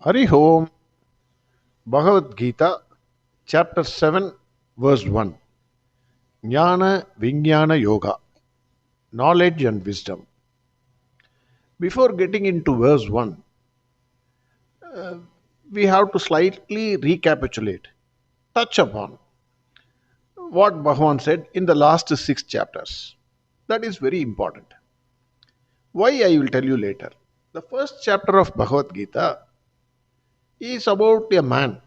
Hari Om, Bhagavad Gita, Chapter 7, Verse 1. Jnana Vijnana Yoga, Knowledge and Wisdom. Before getting into verse 1, we have to slightly recapitulate, touch upon what Bhagwan said in the last six chapters. That is very important. Why I will tell you later. The first chapter of Bhagavad Gita is about a man,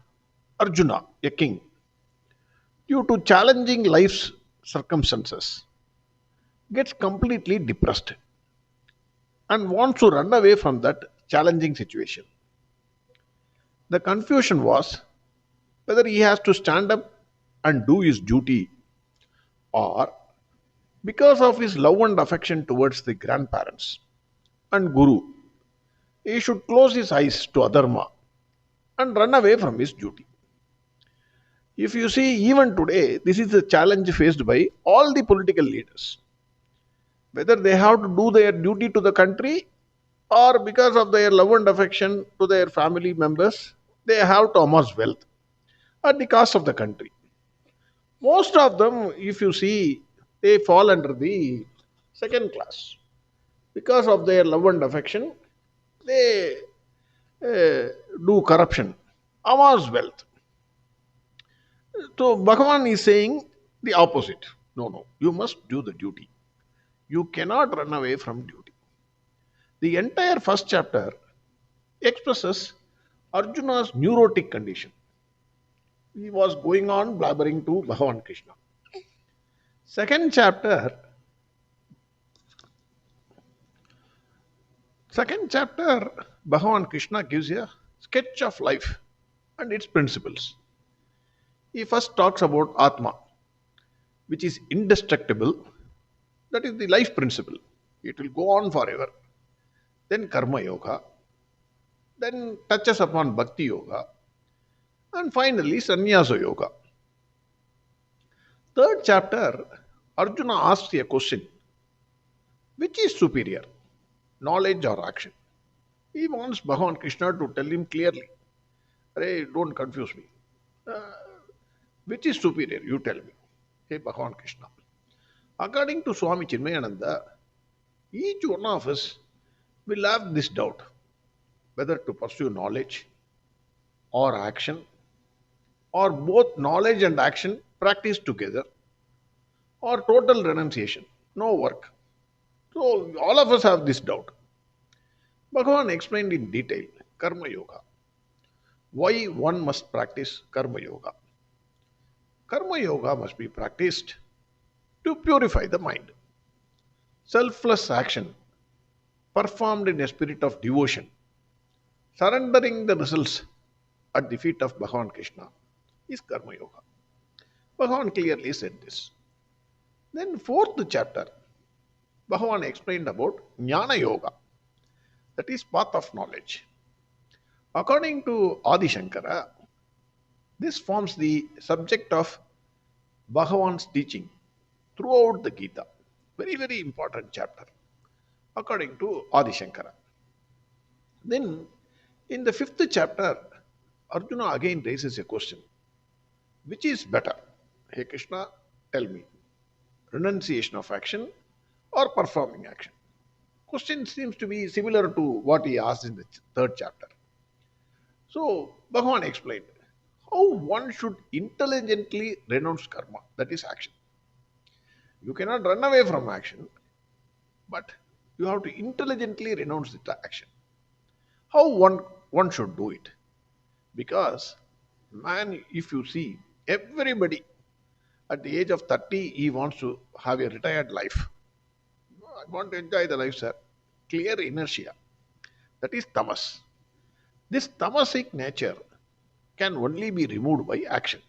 Arjuna, a king, due to challenging life's circumstances, gets completely depressed and wants to run away from that challenging situation. The confusion was whether he has to stand up and do his duty, or because of his love and affection towards the grandparents and Guru, he should close his eyes to adharma and run away from his duty. If you see, even today, this is a challenge faced by all the political leaders. Whether they have to do their duty to the country, or because of their love and affection to their family members, they have to amass wealth at the cost of the country. Most of them, if you see, they fall under the second class. Because of their love and affection, they do corruption, amass wealth. So Bhagavan is saying the opposite. No, no, you must do the duty. You cannot run away from duty. The entire first chapter expresses Arjuna's neurotic condition. He was going on blabbering to Bhagwan Krishna. Second chapter, Bhagavan Krishna gives a sketch of life and its principles. He first talks about Atma, which is indestructible. That is the life principle. It will go on forever. Then Karma Yoga. Then touches upon Bhakti Yoga. And finally, Sannyasa Yoga. Third chapter, Arjuna asks a question. Which is superior, knowledge or action? He wants Bhagavan Krishna to tell him clearly. Hey, don't confuse me. Which is superior? You tell me. Hey, Bhagavan Krishna. According to Swami Chinmayananda, each one of us will have this doubt whether to pursue knowledge or action, or both knowledge and action practiced together, or total renunciation, no work. So, all of us have this doubt. Bhagavan explained in detail Karma Yoga. Why one must practice Karma Yoga? Karma Yoga must be practiced to purify the mind. Selfless action performed in a spirit of devotion, surrendering the results at the feet of Bhagavan Krishna, is Karma Yoga. Bhagavan clearly said this. Then fourth chapter, Bhagavan explained about Jnana Yoga, that is path of knowledge. According to Adi Shankara, this forms the subject of Bhagavan's teaching throughout the Gita. Very, very important chapter, according to Adi Shankara. Then, in the fifth chapter, Arjuna again raises a question. Which is better? Hey Krishna, tell me. Renunciation of action or performing action? Question seems to be similar to what he asked in the third chapter. So, Bhagavan explained how one should intelligently renounce karma, that is action. You cannot run away from action, but you have to intelligently renounce the action. How one should do it? Because man, if you see, everybody at the age of 30, he wants to have a retired life. I want to enjoy the life, sir. Clear inertia. That is tamas. This tamasic nature can only be removed by action.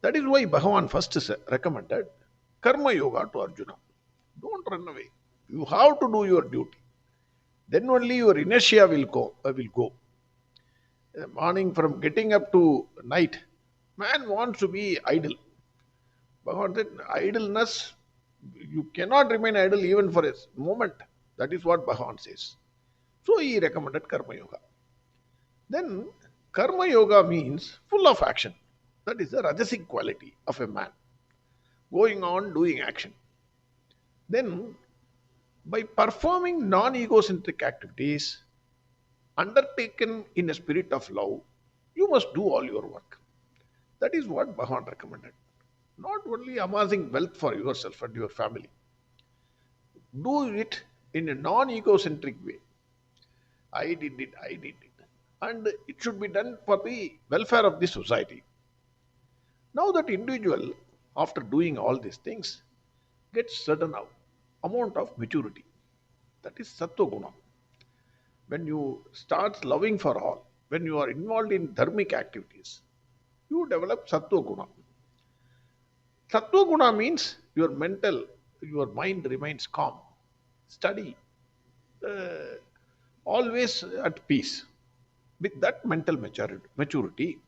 That is why Bhagavan first recommended Karma Yoga to Arjuna. Don't run away. You have to do your duty. Then only your inertia will go. Morning from getting up to night, man wants to be idle. Bhagavan said, idleness, you cannot remain idle even for a moment. That is what Bhagavan says. So he recommended Karma Yoga. Then karma yoga means full of action. That is the rajasic quality of a man, going on doing action. Then, by performing non egocentric activities undertaken in a spirit of love, you must do all your work. That is what Bhagavan recommended. Not only amassing wealth for yourself and your family, do it in a non egocentric way. I did it. And it should be done for the welfare of the society. Now that individual, after doing all these things, gets certain amount of maturity. That is sattva guna. When you start loving for all, when you are involved in dharmic activities, you develop sattva guna. Sattva guna means your mind remains calm, steady, uh, always at peace. With that mental maturity,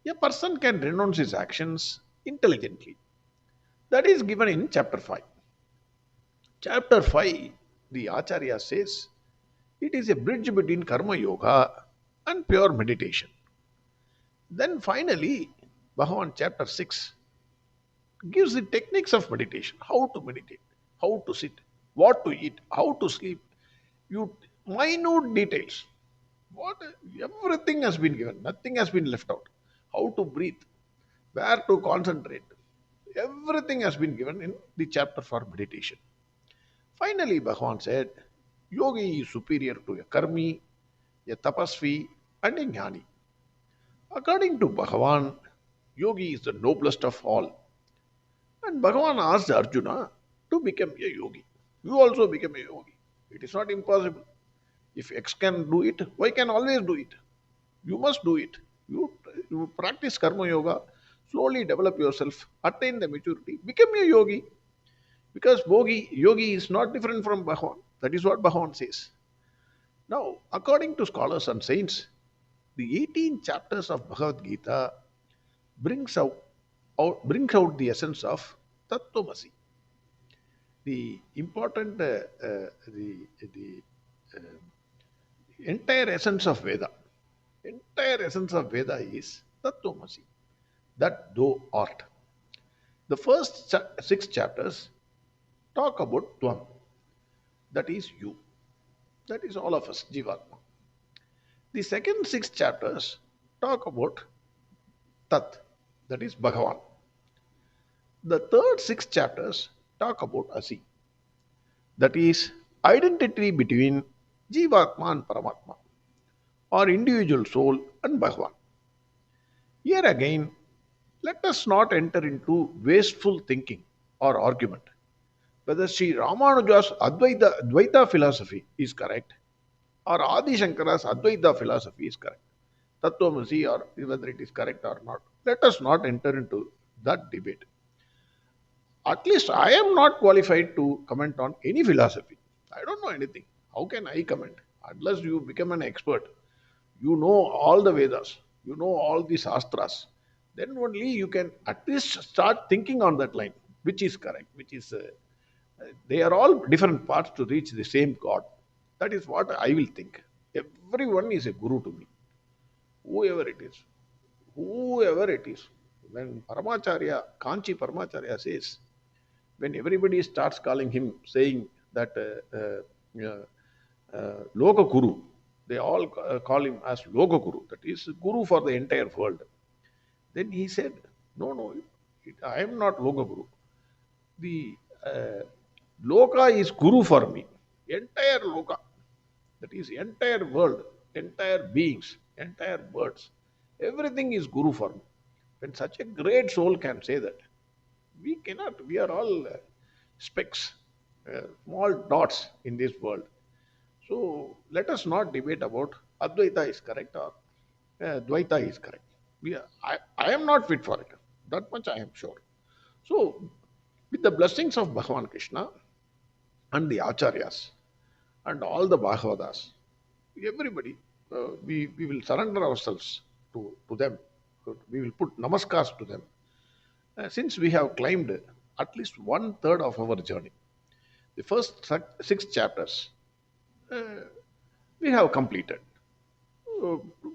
a person can renounce his actions intelligently. That is given in chapter 5. Chapter 5, the Acharya says, it is a bridge between karma yoga and pure meditation. Then finally, Bhagavan chapter 6 gives the techniques of meditation, how to meditate, how to sit, what to eat, how to sleep. You minute details. What everything has been given, nothing has been left out. How to breathe, where to concentrate. Everything has been given in the chapter for meditation. Finally, Bhagavan said, Yogi is superior to a karmi, a tapasvi, and a jnani. According to Bhagavan, Yogi is the noblest of all. And Bhagavan asked Arjuna to become a yogi. You also become a yogi. It is not impossible. If X can do it, Y can always do it. You must do it. You practice karma yoga, slowly develop yourself, attain the maturity, become a yogi. Because yogi is not different from Bhagavan. That is what Bhagavan says. Now, according to scholars and saints, the 18 chapters of Bhagavad Gita brings brings out the essence of Tattvamasi. The important, the uh, entire essence of Veda. Entire essence of Veda is Tattvamasi, that thou art. The first 6 chapters talk about Tvam, that is you. That is all of us, Jivatma. The second 6 chapters talk about Tat, that is Bhagavan. The third 6 chapters talk about Asi, that is identity between Jivatma and Paramatma, or individual soul and Bhagavan. Here again, let us not enter into wasteful thinking or argument whether Sri Ramanuja's Advaita philosophy is correct or Adi Shankara's Advaita philosophy is correct. Tattvamasi, or whether it is correct or not. Let us not enter into that debate. At least I am not qualified to comment on any philosophy. I don't know anything. How can I comment? Unless you become an expert, you know all the Vedas, you know all the Shastras, then only you can at least start thinking on that line, which is correct, which is. They are all different paths to reach the same God. That is what I will think. Everyone is a guru to me, whoever it is. Whoever it is. When Paramacharya, Kanchi Paramacharya says, when everybody starts calling him, saying that Loka Guru, they all call him as Loka Guru, that is Guru for the entire world. Then he said, no, no, I am not Loka Guru. The Loka is Guru for me. Entire Loka, that is entire world, entire beings, entire birds, everything is Guru for me. When such a great soul can say that, we cannot, we are all specks, small dots in this world. So let us not debate about Advaita is correct or Dvaita is correct. I am not fit for it. That much I am sure. So, with the blessings of Bhagwan Krishna and the Acharyas and all the Bhagavadas, everybody, we will surrender ourselves to them. We will put namaskars to them. Since we have climbed at least one third of our journey, the first 6 chapters uh, we have completed.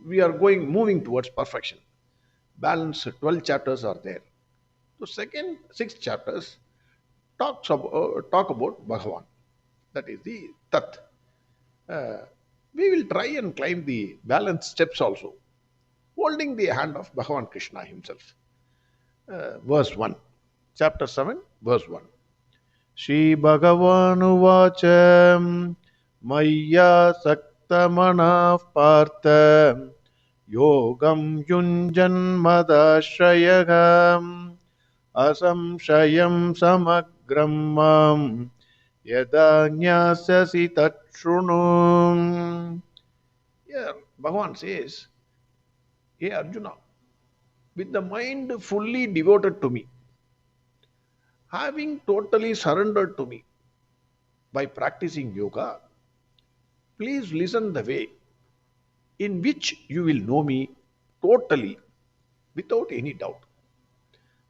we are moving towards perfection. Balance 12 chapters are there. The second 6 chapters talk about Bhagavan. That is the Tat. Uh, we will try and climb the balance steps also, holding the hand of Bhagavan Krishna himself. Verse 1. Chapter 7, verse 1. Shri Bhagavanuvacha Maya Saktamana Partha Yogam Yunjan Madashrayagam Asamshayam Samagram Mam Yada Jnasasi Tatshunum. Here, Bhagavan says, Hey Arjuna, with the mind fully devoted to me, having totally surrendered to me by practicing yoga, please listen the way in which you will know me totally without any doubt.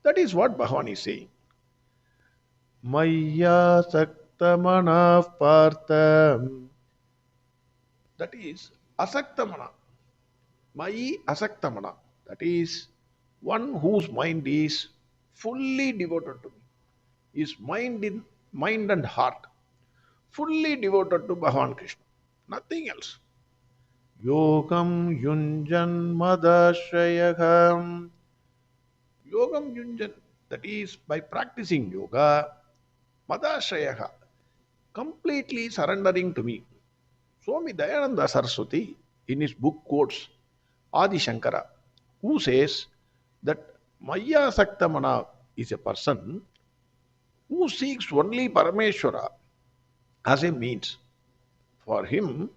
That is what Bhagavan is saying. Maya Saktamana Partha. That is Asaktamana. Mai Asaktamana. That is one whose mind is fully devoted to me. His mind and heart fully devoted to Bhagavan Krishna. Nothing else. Yogam Yunjan Madashrayaham. Yogam Yunjan. That is by practicing yoga. Madashrayaha. Completely surrendering to me. Swami Dayananda Saraswati in his book quotes Adi Shankara, who says that Maya Saktamana is a person who seeks only Parameshwara as a means. For him,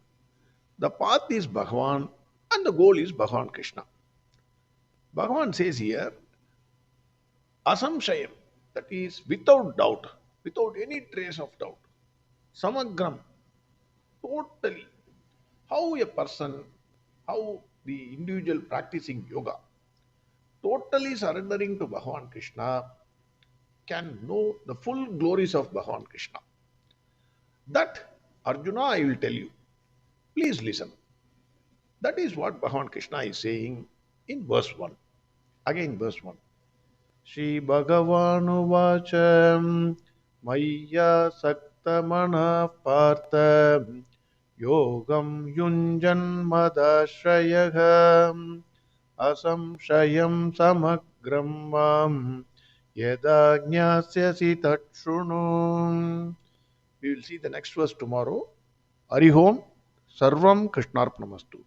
the path is Bhagavan and the goal is Bhagavan Krishna. Bhagavan says here, Asamshayam, that is without doubt, without any trace of doubt. Samagram, totally. How a person, how the individual practicing yoga, totally surrendering to Bhagavan Krishna, can know the full glories of Bhagavan Krishna. That, Arjuna, I will tell you. Please listen. That is what Bhagavan Krishna is saying in verse 1. Again, verse 1. Shri Bhagavanu Vacham Maya Saktamana Partha Yogam Yunjan Madashrayagam Asamshayam Samagram Mam Yada Jnasyasi Tatshunum. We will see the next verse tomorrow. Arihom Sarvam Krishnarpanamastu.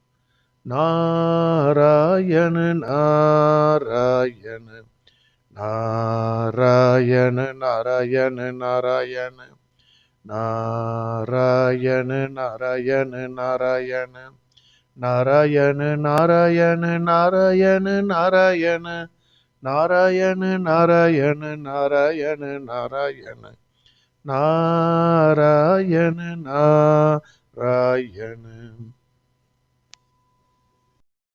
Narayana Narayana Narayana Narayana Narayana Narayana Narayana Narayana Narayana Narayana Narayana Narayana Narayana Narayana Narayana Narayana Narayana Narayana